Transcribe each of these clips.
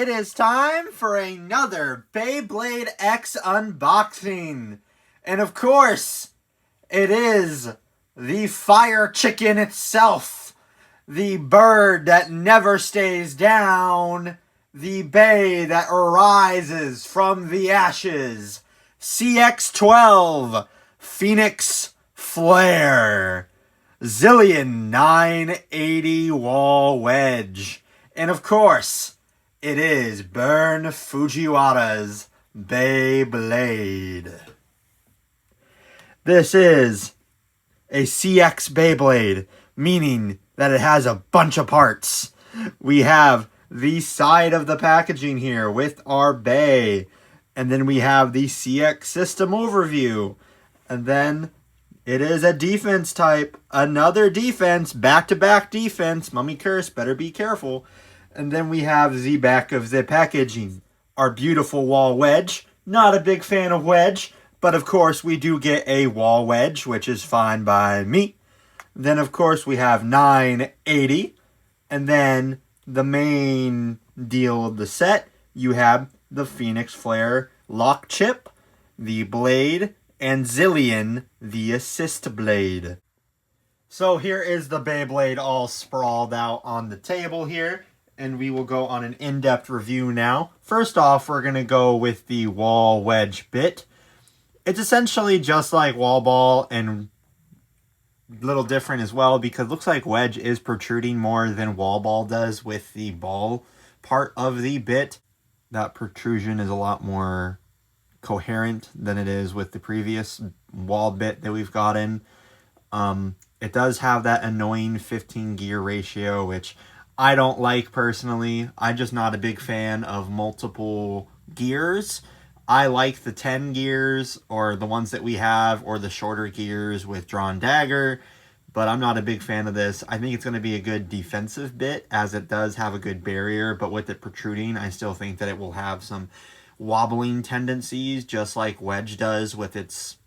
it is time for another Beyblade X unboxing. And of course, it is the fire chicken itself. The bird that never stays down. The bay that arises from the ashes. CX-12 Pheonix Flare. Zillion 980 Wall Wedge. And of course, it is Burn Fujiwara's Beyblade. This is a CX Beyblade, meaning that it has a bunch of parts. We have the side of the packaging here with our bay, and then we have the CX system overview, and then it is a defense type, another defense, back-to-back defense, Mummy Curse, better be careful. And then we have the back of the packaging, our beautiful Wall Wedge. Not a big fan of Wedge, but of course we do get a Wall Wedge, which is fine by me. Then of course we have 980, and then the main deal of the set, you have the Pheonix Flare lock chip, the blade, and Zillion, the assist blade. So here is the Beyblade all sprawled out on the table here, and we will go on an in-depth review now. First off, we're going to go with the Wall Wedge bit. It's essentially just like Wall Ball and a little different as well, because it looks like Wedge is protruding more than Wall Ball does with the ball part of the bit. That protrusion is a lot more coherent than it is with the previous wall bit that we've gotten. It does have that annoying 15 gear ratio, which I don't like personally. I'm just not a big fan of multiple gears. I like the 10 gears, or the ones that we have, or the shorter gears with drawn dagger, but I'm not a big fan of this. I think it's going to be a good defensive bit, as it does have a good barrier, but with it protruding, I still think that it will have some wobbling tendencies, just like Wedge does with its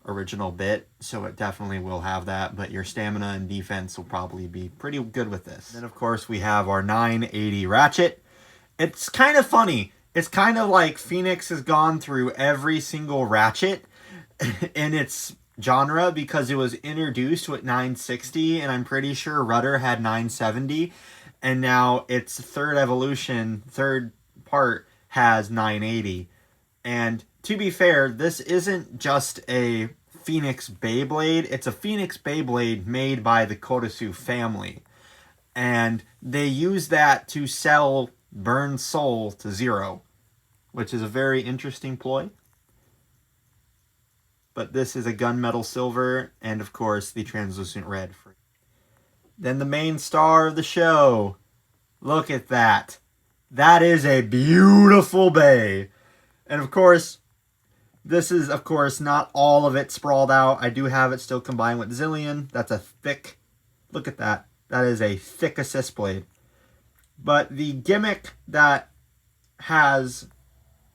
original bit, so it definitely will have that, but your stamina and defense will probably be pretty good with this. Then of course we have our 980 ratchet. It's kind of funny. It's kind of like Pheonix has gone through every single ratchet in its genre, because it was introduced with 960, and I'm pretty sure Rudder had 970, and now its third evolution, third part, has 980. And to be fair, this isn't just a Pheonix Beyblade. It's a Pheonix Beyblade made by the Kurosu family. And they use that to sell Burn Soul to Zero, which is a very interesting ploy. But this is a gunmetal silver, and of course the translucent red. Then the main star of the show. Look at that. That is a beautiful bay. And of course, this is, of course, not all of it sprawled out. I do have it still combined with Zillion. That's a thick, look at that. That is a thick assist blade. But the gimmick that has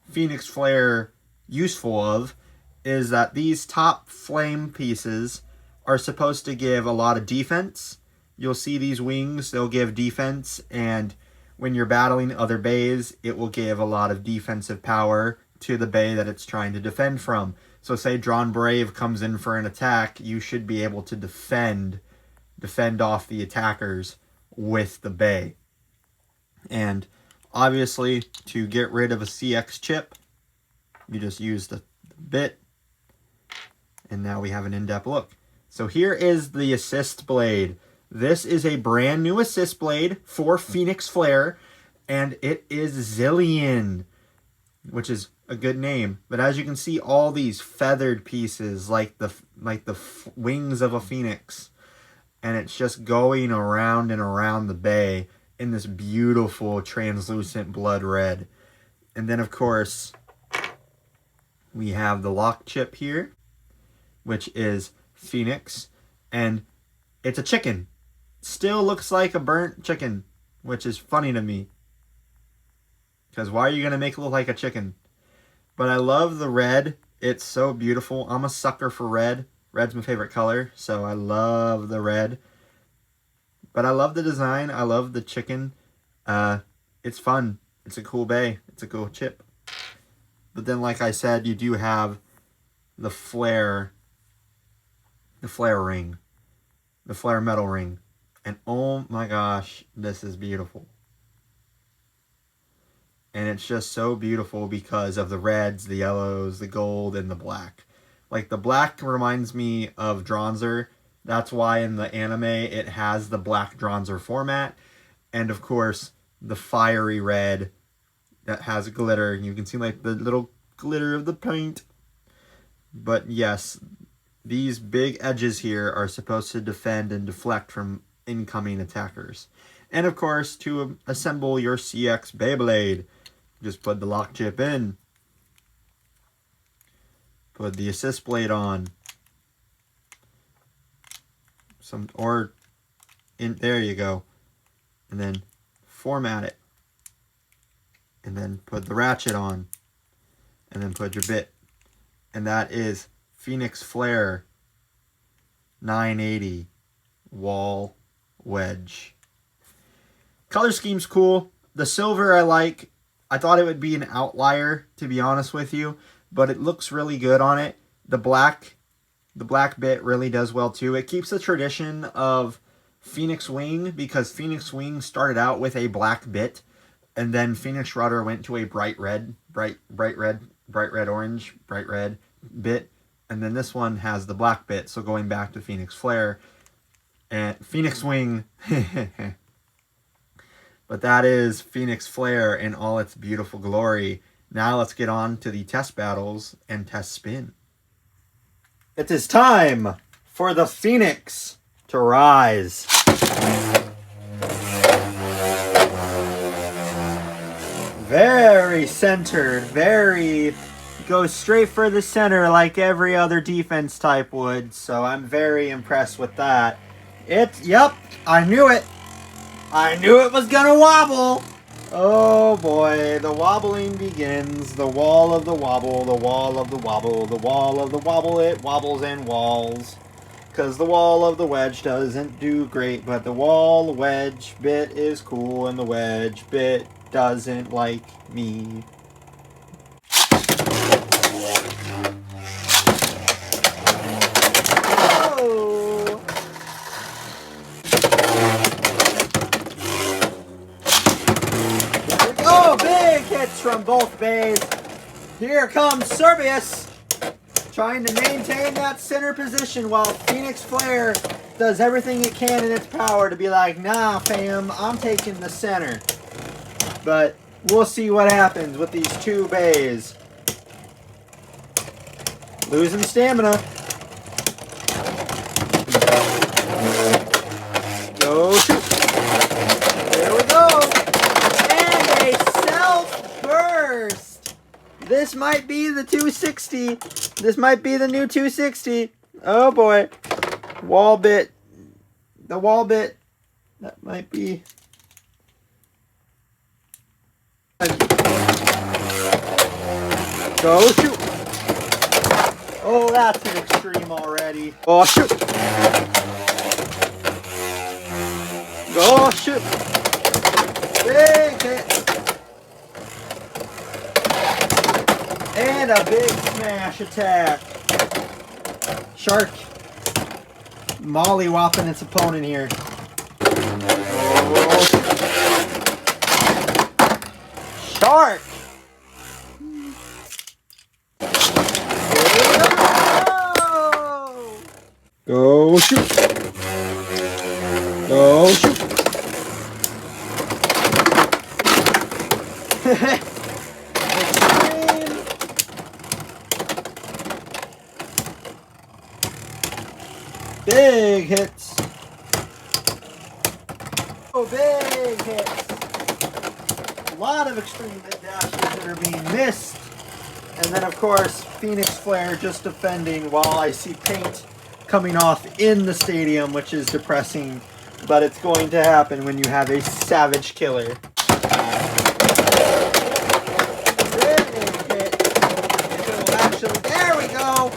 Pheonix Flare useful of is that these top flame pieces are supposed to give a lot of defense. You'll see these wings, they'll give defense, and when you're battling other bays, it will give a lot of defensive power to the bay that it's trying to defend from. So say Drawn Brave comes in for an attack, you should be able to defend off the attackers with the bay. And obviously, to get rid of a CX chip, you just use the bit, and now we have an in-depth look. So here is the assist blade. This is a brand new assist blade for Pheonix Flare, and it is Zillion, which is a good name. But as you can see, all these feathered pieces, like the wings of a phoenix, and it's just going around and around the bay in this beautiful translucent blood red. And then of course we have the lock chip here, which is Pheonix, and it's a chicken. Still looks like a burnt chicken, which is funny to me, because why are you going to make it look like a chicken? But I love the red. It's so beautiful. I'm a sucker for red. Red's my favorite color, so I love the red. But I love the design. I love the chicken. It's fun. It's a cool bay. It's a cool chip. But then, like I said, you do have the flare ring, the flare metal ring. And oh my gosh, this is beautiful. And it's just so beautiful because of the reds, the yellows, the gold, and the black. Like, the black reminds me of Dronzer. That's why in the anime it has the black Dronzer format. And of course, the fiery red that has glitter. You can see like the little glitter of the paint. But yes, these big edges here are supposed to defend and deflect from incoming attackers. And of course, to assemble your CX Beyblade, just put the lock chip in. Put the assist blade on. There you go. And then format it. And then put the ratchet on. And then put your bit. And that is Pheonix Flare Z9-80WW Wall Wedge. Color scheme's cool. The silver I like. I thought it would be an outlier, to be honest with you, but it looks really good on it. The black bit really does well too. It keeps the tradition of Pheonix Wing, because Pheonix Wing started out with a black bit, and then Pheonix Rudder went to a bright red bit, and then this one has the black bit. So going back to Pheonix Flare and Pheonix Wing. But that is Pheonix Flare in all its beautiful glory. Now let's get on to the test battles and test spin. It is time for the Pheonix to rise. Very centered, very goes straight for the center like every other defense type would. So I'm very impressed with that. Yep, I knew it. I knew it was gonna wobble. Oh boy, the wobbling begins. The wall of the wobble, the wall of the wobble, the wall of the wobble, it wobbles and walls. Because the wall of the wedge doesn't do great, but the wall wedge bit is cool, and the wedge bit doesn't like me. Oh, big hits from both bays. Here comes Cerberus, trying to maintain that center position while Pheonix Flare does everything it can in its power to be like, nah, fam, I'm taking the center. But we'll see what happens with these two bays. Losing stamina. Go shoot. There we go. And a self-burst. This might be the 260. This might be the new 260. Oh boy. Wall bit. The wall bit. That might be. Go shoot. Oh, that's an extreme already. Oh, shoot. Go shoot. Big hit. And a big smash attack. Shark molly-whopping its opponent here. Oh. Shark. Go shoot. Go shoot. Big hits. Oh, big hits. A lot of extreme mid dashes that are being missed. And then, of course, Pheonix Flare just defending while I see paint coming off in the stadium, which is depressing. But it's going to happen when you have a savage killer. Big hit. There we go.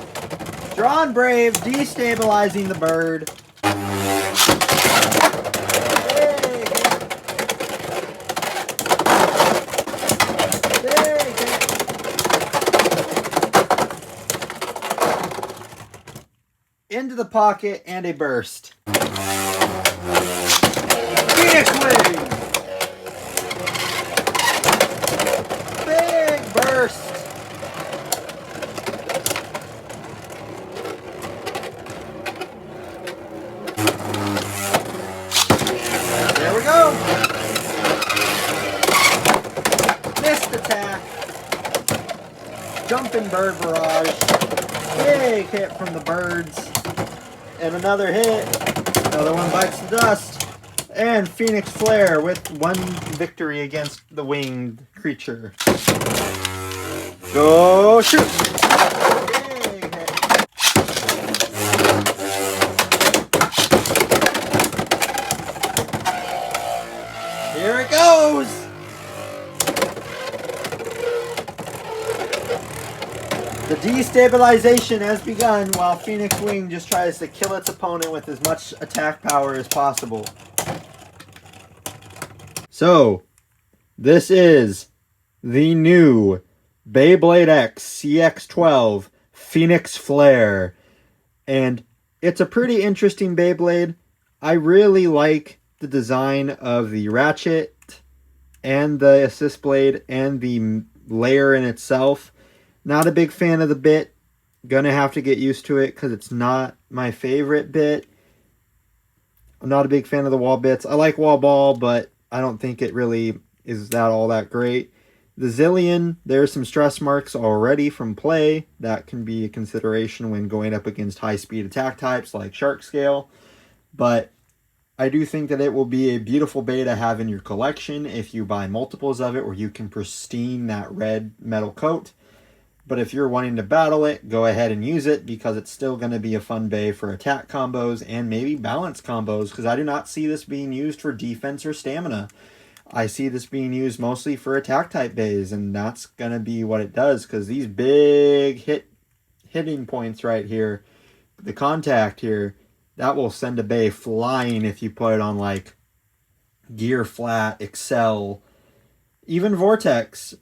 Drawn Brave, destabilizing the bird. into the pocket, and a burst. Pheonix Wing! Big burst! There we go! Missed attack. Jumping bird barrage. Big hit from the birds. And another hit. Another one bites the dust. And Pheonix Flare with one victory against the winged creature. Go shoot! Big hit. Here it goes! The destabilization has begun while Pheonix Wing just tries to kill its opponent with as much attack power as possible. So, this is the new Beyblade X CX-12 Pheonix Flare. And it's a pretty interesting Beyblade. I really like the design of the ratchet and the assist blade and the layer in itself. Not a big fan of the bit. Gonna have to get used to it because it's not my favorite bit. I'm not a big fan of the wall bits. I like wall ball, but I don't think it really is all that great. The Zillion, there's some stress marks already from play. That can be a consideration when going up against high-speed attack types like Shark Scale. But I do think that it will be a beautiful bait to have in your collection if you buy multiples of it, where you can pristine that red metal coat. But if you're wanting to battle it, go ahead and use it because it's still going to be a fun bay for attack combos and maybe balance combos, because I do not see this being used for defense or stamina. I see this being used mostly for attack type bays, and that's going to be what it does, because these big hitting points right here, the contact here, that will send a bay flying if you put it on like Gear Flat, Excel, even Vortex.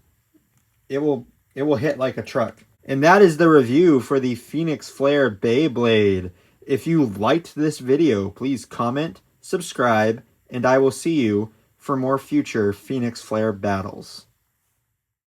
It will hit like a truck. And that is the review for the Pheonix Flare Beyblade. If you liked this video, please comment, subscribe, and I will see you for more future Pheonix Flare battles.